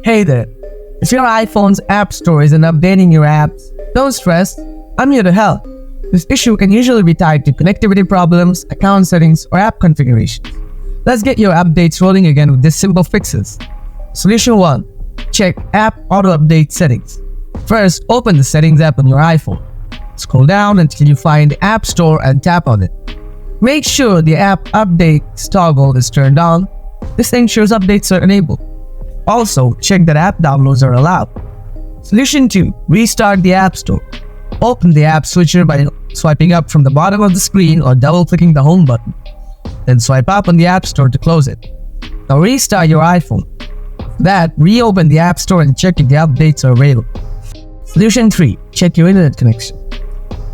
Hey there! If your iPhone's App Store isn't updating your apps, don't stress, I'm here to help. This issue can usually be tied to connectivity problems, account settings, or app configurations. Let's get your updates rolling again with these simple fixes. Solution 1. Check App Auto Update Settings. First, open the Settings app on your iPhone. Scroll down until you find App Store and tap on it. Make sure the App Updates toggle is turned on. This ensures updates are enabled. Also, check that app downloads are allowed. Solution 2. Restart the App Store. Open the App Switcher by swiping up from the bottom of the screen or double-clicking the Home button. Then swipe up on the App Store to close it. Now restart your iPhone. For that, reopen the App Store and check if the updates are available. Solution 3. Check your internet connection.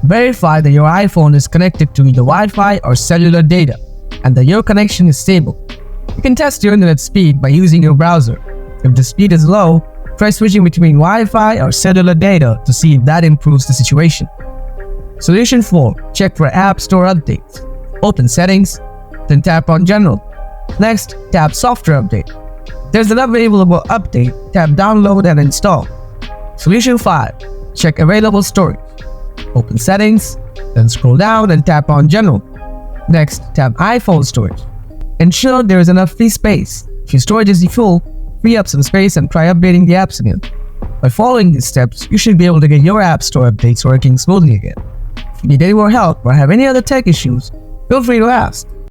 Verify that your iPhone is connected to either Wi-Fi or cellular data and that your connection is stable. You can test your internet speed by using your browser. If the speed is low, try switching between Wi-Fi or cellular data to see if that improves the situation. Solution 4. Check for App Store updates. Open Settings, then tap on General. Next, tap Software Update. If there's an available update, tap Download and Install. Solution 5. Check Available Storage. Open Settings, then scroll down and tap on General. Next, tap iPhone Storage. Ensure there is enough free space. If your storage is full, free up some space and try updating the apps again. By following these steps, you should be able to get your App Store updates working smoothly again. If you need any more help or have any other tech issues, feel free to ask.